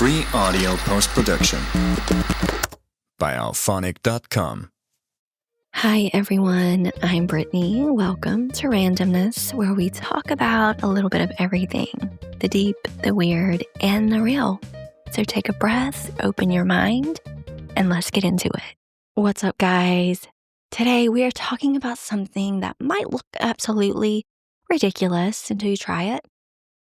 Free audio post-production by alphonic.com. Hi everyone, I'm Brittany. Welcome to Randomness, where we talk about a little bit of everything, the deep, the weird, and the real. So take a breath, open your mind, and let's get into it. What's up, guys? Today we are talking about something that might look absolutely ridiculous until you try it.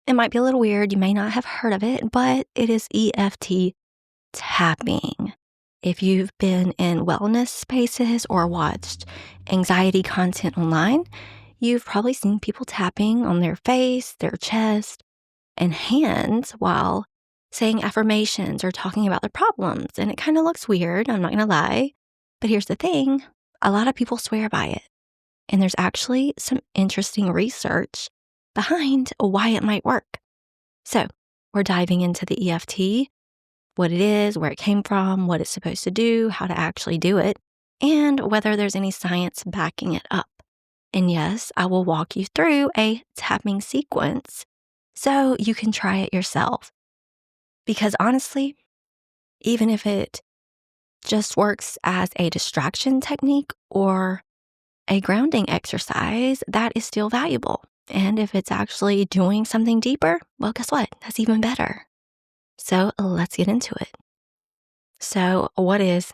It might be a little weird, you may not have heard of it, but it is EFT tapping. If you've been in wellness spaces or watched anxiety content online, you've probably seen people tapping on their face, their chest, and hands while saying affirmations or talking about their problems. And it kind of looks weird, I'm not going to lie. But here's the thing, a lot of people swear by it. And there's actually some interesting research behind why it might work. So we're diving into the EFT, what it is, where it came from, what it's supposed to do, how to actually do it, and whether there's any science backing it up. And yes, I will walk you through a tapping sequence so you can try it yourself. Because honestly, even if it just works as a distraction technique or a grounding exercise, that is still valuable. And if it's actually doing something deeper, well, guess what? That's even better. So let's get into it. So what is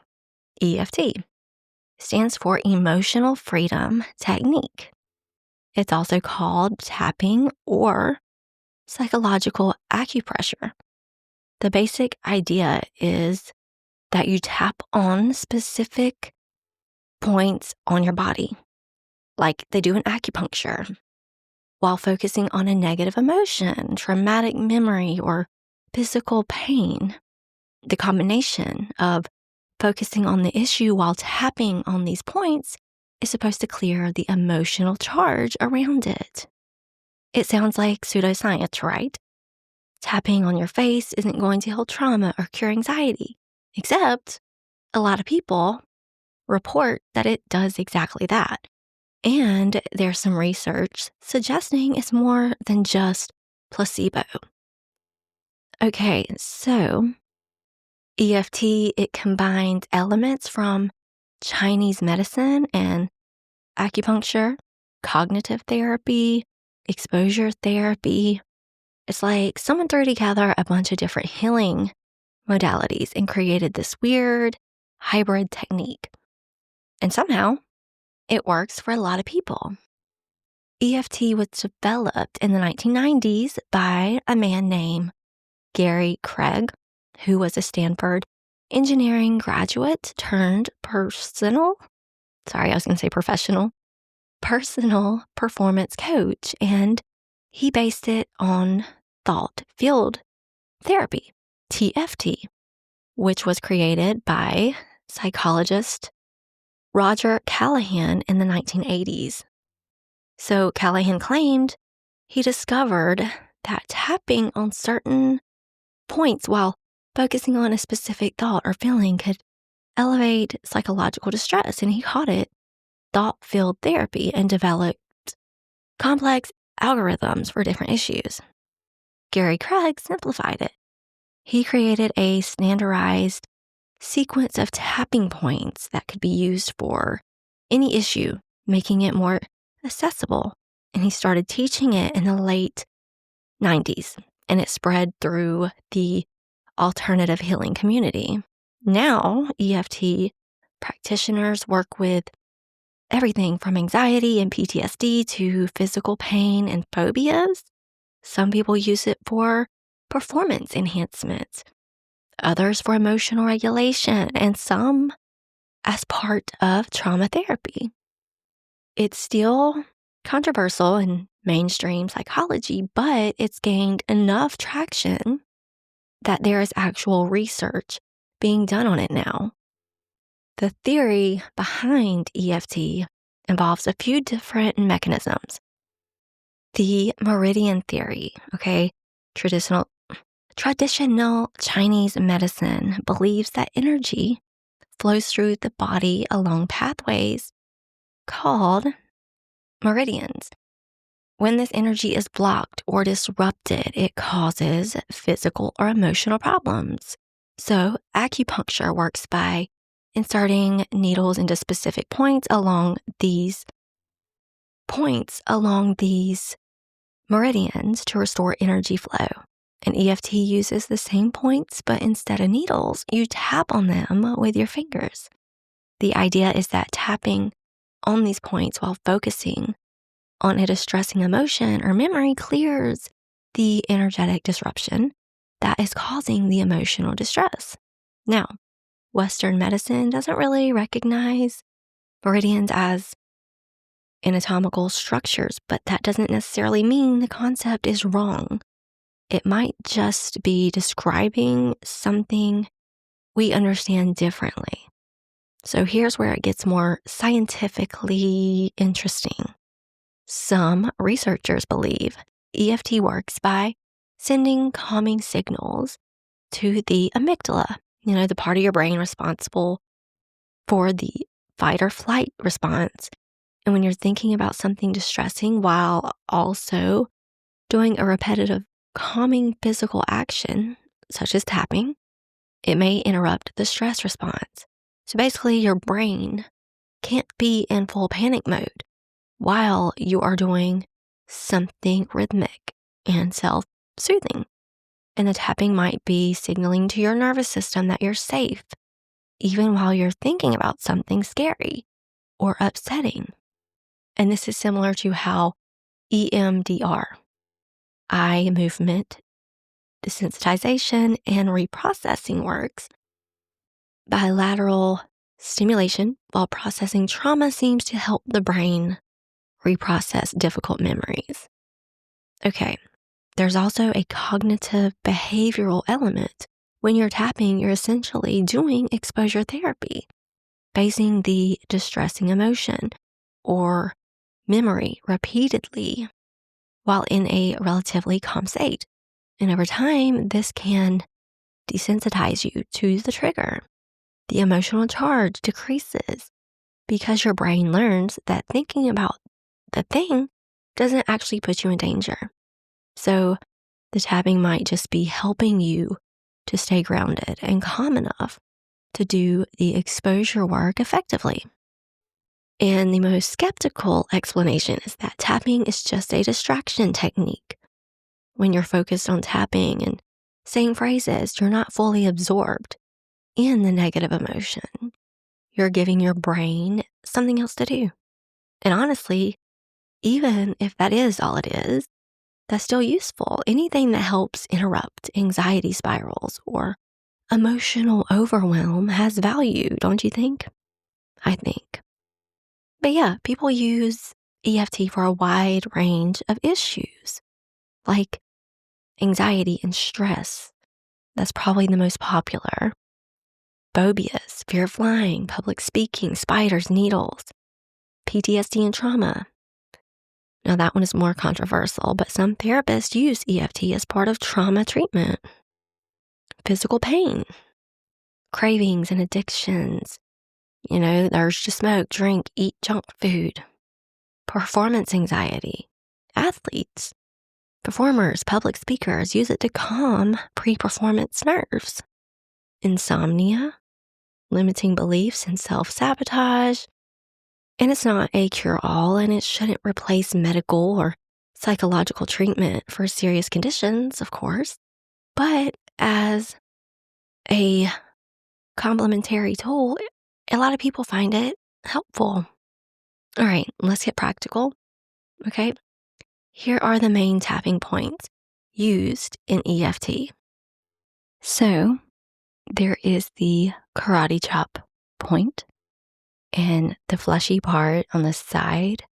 EFT? It stands for Emotional Freedom Technique. It's also called tapping or psychological acupressure. The basic idea is that you tap on specific points on your body, like they do in acupuncture, while focusing on a negative emotion, traumatic memory, or physical pain. The combination of focusing on the issue while tapping on these points is supposed to clear the emotional charge around it. It sounds like pseudoscience, right? Tapping on your face isn't going to heal trauma or cure anxiety, except a lot of people report that it does exactly that. And there's some research suggesting it's more than just placebo. Okay, so EFT, it combines elements from Chinese medicine and acupuncture, cognitive therapy, exposure therapy. It's like someone threw together a bunch of different healing modalities and created this weird hybrid technique. And somehow it works for a lot of people. EFT was developed in the 1990s by a man named Gary Craig, who was a Stanford engineering graduate turned professional personal performance coach. And he based it on thought field therapy, TFT, which was created by psychologist Roger Callahan in the 1980s. So Callahan claimed he discovered that tapping on certain points while focusing on a specific thought or feeling could elevate psychological distress, and he called it thought field therapy and developed complex algorithms for different issues. Gary Craig simplified it. He created a standardized sequence of tapping points that could be used for any issue, making it more accessible. And he started teaching it in the late 90s, and it spread through the alternative healing community. Now, EFT practitioners work with everything from anxiety and PTSD to physical pain and phobias. Some people use it for performance enhancement, others for emotional regulation, and some as part of trauma therapy. It's still controversial in mainstream psychology, but it's gained enough traction that there is actual research being done on it now. The theory behind EFT involves a few different mechanisms. The meridian theory, traditional Chinese medicine believes that energy flows through the body along pathways called meridians. When this energy is blocked or disrupted, it causes physical or emotional problems. So acupuncture works by inserting needles into specific points along these meridians to restore energy flow. And EFT uses the same points, but instead of needles, you tap on them with your fingers. The idea is that tapping on these points while focusing on a distressing emotion or memory clears the energetic disruption that is causing the emotional distress. Now, Western medicine doesn't really recognize meridians as anatomical structures, but that doesn't necessarily mean the concept is wrong. It might just be describing something we understand differently. So here's where it gets more scientifically interesting. Some researchers believe EFT works by sending calming signals to the amygdala, the part of your brain responsible for the fight or flight response. And when you're thinking about something distressing while also doing a repetitive calming physical action, such as tapping, it may interrupt the stress response. So basically, your brain can't be in full panic mode while you are doing something rhythmic and self-soothing. And the tapping might be signaling to your nervous system that you're safe, even while you're thinking about something scary or upsetting. And this is similar to how EMDR, eye movement desensitization and reprocessing works. Bilateral stimulation while processing trauma seems to help the brain reprocess difficult memories. Okay, there's also a cognitive behavioral element. When you're tapping, you're essentially doing exposure therapy, facing the distressing emotion or memory repeatedly while in a relatively calm state. And over time, this can desensitize you to the trigger. The emotional charge decreases because your brain learns that thinking about the thing doesn't actually put you in danger. So the tapping might just be helping you to stay grounded and calm enough to do the exposure work effectively. And the most skeptical explanation is that tapping is just a distraction technique. When you're focused on tapping and saying phrases, you're not fully absorbed in the negative emotion. You're giving your brain something else to do. And honestly, even if that is all it is, that's still useful. Anything that helps interrupt anxiety spirals or emotional overwhelm has value, don't you think? I think. But yeah, people use EFT for a wide range of issues, like anxiety and stress. That's probably the most popular. Phobias, fear of flying, public speaking, spiders, needles, PTSD and trauma. Now that one is more controversial, but some therapists use EFT as part of trauma treatment. Physical pain, cravings and addictions, the urge to smoke, drink, eat junk food. Performance anxiety, athletes, performers, public speakers use it to calm pre-performance nerves. Insomnia, limiting beliefs and self-sabotage. And it's not a cure-all, and it shouldn't replace medical or psychological treatment for serious conditions, of course, but as a complementary tool, a lot of people find it helpful. All right, let's get practical, okay? Here are the main tapping points used in EFT. So there is the karate chop point and the fleshy part on the side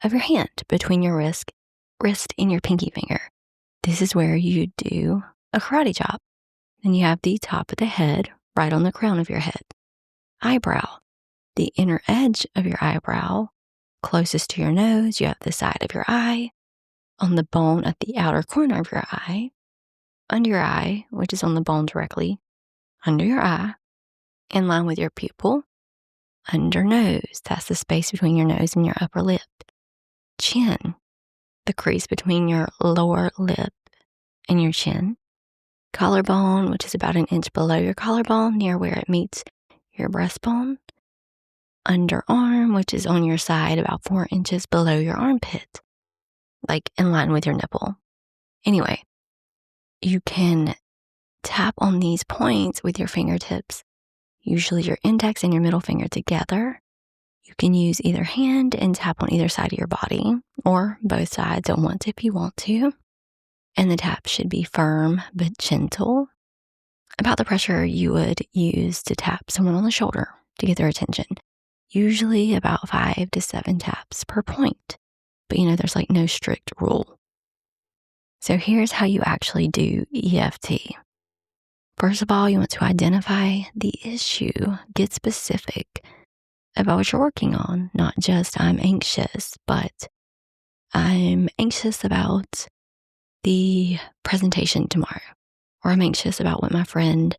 of your hand between your wrist and your pinky finger. This is where you do a karate chop. Then you have the top of the head right on the crown of your head. Eyebrow, the inner edge of your eyebrow, closest to your nose, you have the side of your eye. On the bone at the outer corner of your eye, under your eye, which is on the bone directly under your eye, in line with your pupil, under nose, that's the space between your nose and your upper lip, chin, the crease between your lower lip and your chin. Collarbone, which is about an inch below your collarbone, near where it meets your breastbone. Underarm, which is on your side about 4 inches below your armpit, like in line with your nipple. Anyway, you can tap on these points with your fingertips, usually your index and your middle finger together. You can use either hand and tap on either side of your body, or both sides at once if you want to. And the tap should be firm but gentle, about the pressure you would use to tap someone on the shoulder to get their attention. Usually about 5 to 7 taps per point. But there's like no strict rule. So here's how you actually do EFT. First of all, you want to identify the issue, get specific about what you're working on, not just I'm anxious, but I'm anxious about the presentation tomorrow, or I'm anxious about what my friend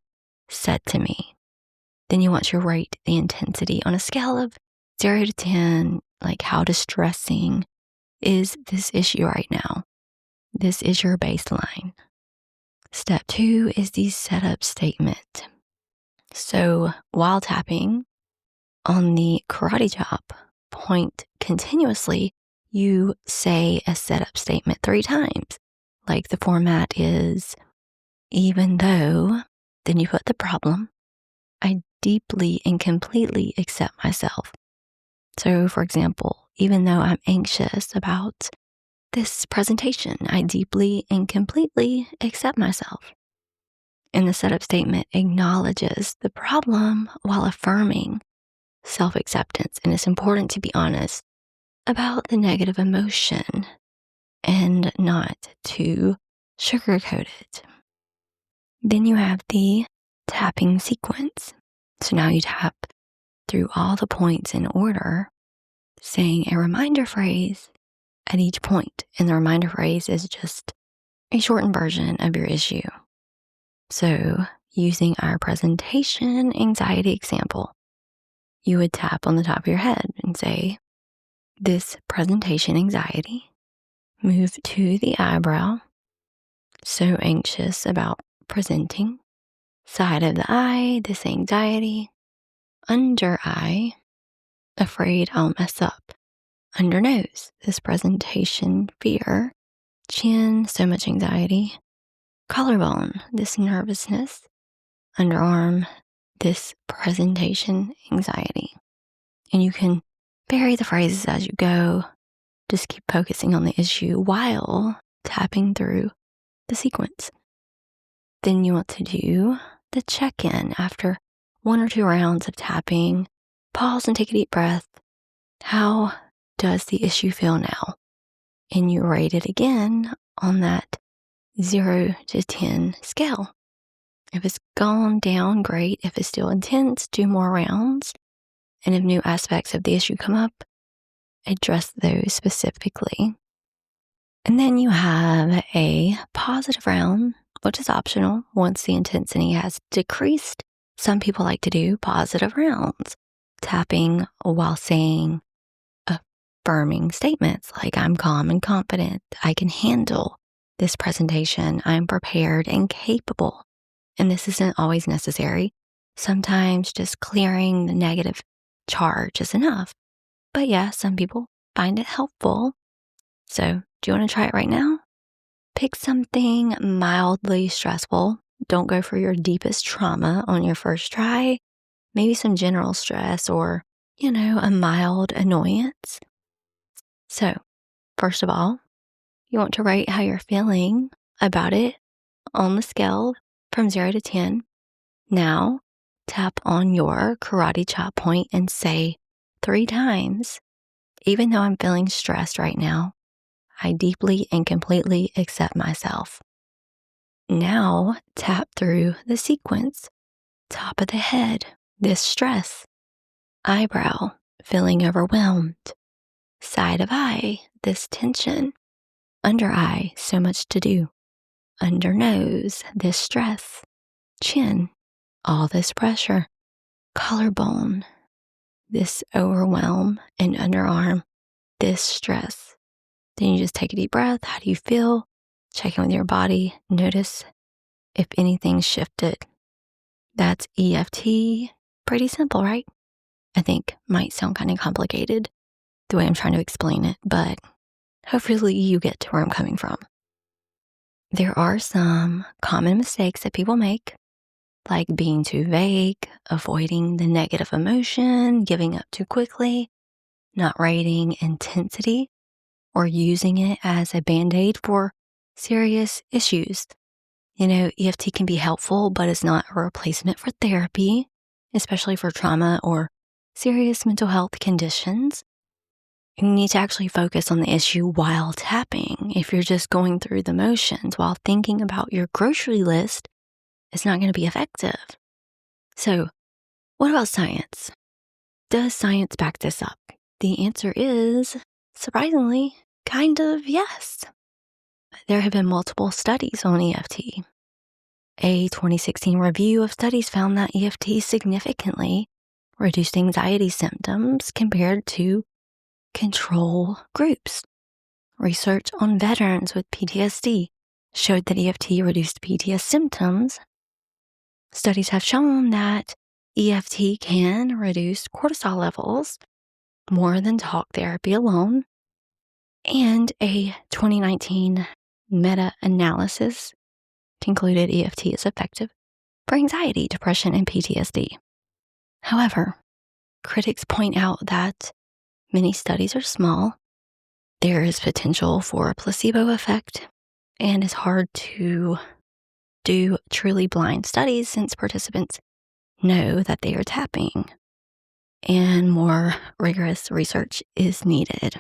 said to me. Then you want to rate the intensity on a scale of 0 to 10, like how distressing is this issue right now? This is your baseline. Step 2 is the setup statement. So while tapping on the karate chop point continuously, you say a setup statement 3 times. Like the format is, even though, then you put the problem, I deeply and completely accept myself. So for example, even though I'm anxious about this presentation, I deeply and completely accept myself. And the setup statement acknowledges the problem while affirming self-acceptance. And it's important to be honest about the negative emotion and not to sugarcoat it. Then you have the tapping sequence. So now you tap through all the points in order, saying a reminder phrase at each point. And the reminder phrase is just a shortened version of your issue. So using our presentation anxiety example, you would tap on the top of your head and say, this presentation anxiety. Move to the eyebrow. So anxious about presenting. Side of the eye, this anxiety. Under eye, afraid I'll mess up. Under nose, this presentation fear. Chin, so much anxiety. Collarbone, this nervousness. Underarm, this presentation anxiety. And you can vary the phrases as you go. Just keep focusing on the issue while tapping through the sequence. Then you want to do the check-in after 1 or 2 rounds of tapping. Pause and take a deep breath. How does the issue feel now? And you rate it again on that 0 to 10 scale. If it's gone down, great. If it's still intense, do more rounds. And if new aspects of the issue come up, address those specifically. And then you have a positive round, which is optional once the intensity has decreased. Some people like to do positive rounds, tapping while saying affirming statements like I'm calm and confident, I can handle this presentation, I'm prepared and capable. And this isn't always necessary. Sometimes just clearing the negative charge is enough. But yeah, some people find it helpful. So do you want to try it right now? Pick something mildly stressful. Don't go for your deepest trauma on your first try. Maybe some general stress or, a mild annoyance. So first of all, you want to rate how you're feeling about it on the scale from 0 to 10. Now tap on your karate chop point and say 3 times, even though I'm feeling stressed right now, I deeply and completely accept myself. Now tap through the sequence. Top of the head, this stress. Eyebrow, feeling overwhelmed. Side of eye, this tension. Under eye, so much to do. Under nose, this stress. Chin, all this pressure. Collarbone, this overwhelm. And underarm, this stress. Then you just take a deep breath. How do you feel? Check in with your body. Notice if anything shifted. That's EFT. Pretty simple, right? I think might sound kind of complicated the way I'm trying to explain it, but hopefully you get to where I'm coming from. There are some common mistakes that people make, like being too vague, avoiding the negative emotion, giving up too quickly, not rating intensity, or using it as a band-aid for serious issues. EFT can be helpful, but it's not a replacement for therapy, especially for trauma or serious mental health conditions. You need to actually focus on the issue while tapping. If you're just going through the motions while thinking about your grocery list, it's not going to be effective. So, what about science? Does science back this up? The answer is, surprisingly, kind of yes. There have been multiple studies on EFT. A 2016 review of studies found that EFT significantly reduced anxiety symptoms compared to control groups. Research on veterans with PTSD showed that EFT reduced PTSD symptoms. Studies have shown that EFT can reduce cortisol levels more than talk therapy alone. And a 2019 meta-analysis concluded EFT is effective for anxiety, depression, and PTSD. However, critics point out that many studies are small. There is potential for a placebo effect, and it's hard to do truly blind studies since participants know that they are tapping, and more rigorous research is needed.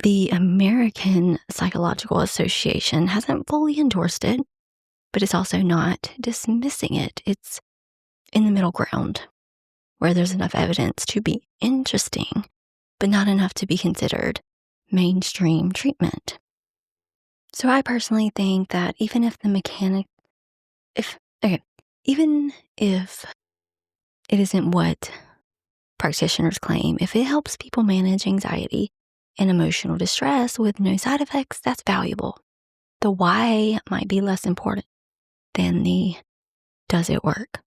The American Psychological Association hasn't fully endorsed it, but it's also not dismissing it. It's in the middle ground, where there's enough evidence to be interesting, but not enough to be considered mainstream treatment. So I personally think that even if it isn't what practitioners claim, if it helps people manage anxiety and emotional distress with no side effects, that's valuable. The why might be less important than the does it work.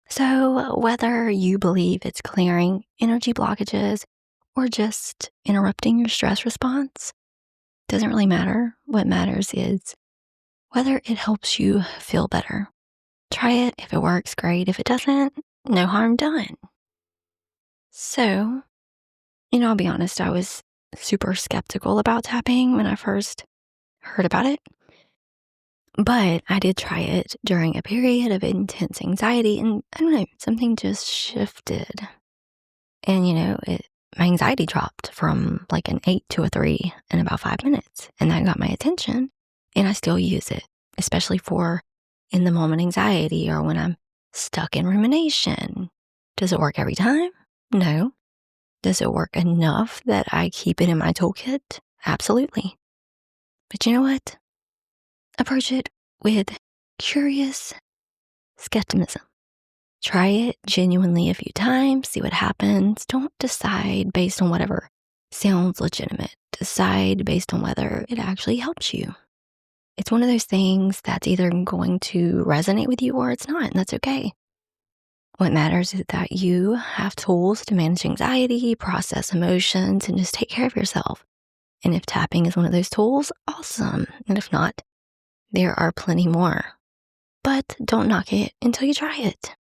So whether you believe it's clearing energy blockages or just interrupting your stress response, doesn't really matter. What matters is whether it helps you feel better. Try it. If it works, great. If it doesn't, no harm done. So, I'll be honest, I was super skeptical about tapping when I first heard about it. But I did try it during a period of intense anxiety, and I don't know, something just shifted. And, my anxiety dropped from like an 8 to a 3 in about 5 minutes, and that got my attention, and I still use it, especially for in the moment anxiety or when I'm stuck in rumination. Does it work every time? No. Does it work enough that I keep it in my toolkit? Absolutely. But you know what? Approach it with curious skepticism. Try it genuinely a few times, see what happens. Don't decide based on whatever sounds legitimate. Decide based on whether it actually helps you. It's one of those things that's either going to resonate with you or it's not, and that's okay. What matters is that you have tools to manage anxiety, process emotions, and just take care of yourself. And if tapping is one of those tools, awesome. And if not, there are plenty more. But don't knock it until you try it.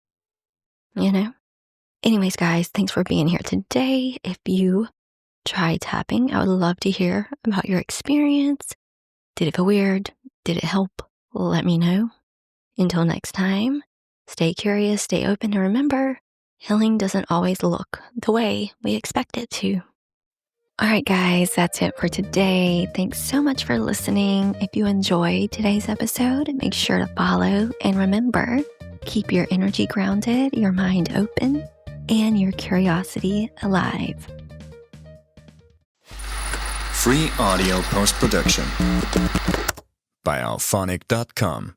Anyways, guys, thanks for being here today. If you try tapping, I would love to hear about your experience. Did it feel weird? Did it help? Let me know. Until next time, stay curious, stay open, and remember, healing doesn't always look the way we expect it to. All right, guys, that's it for today. Thanks so much for listening. If you enjoyed today's episode, make sure to follow. And remember, keep your energy grounded, your mind open, and your curiosity alive. Free audio post-production by alphonic.com.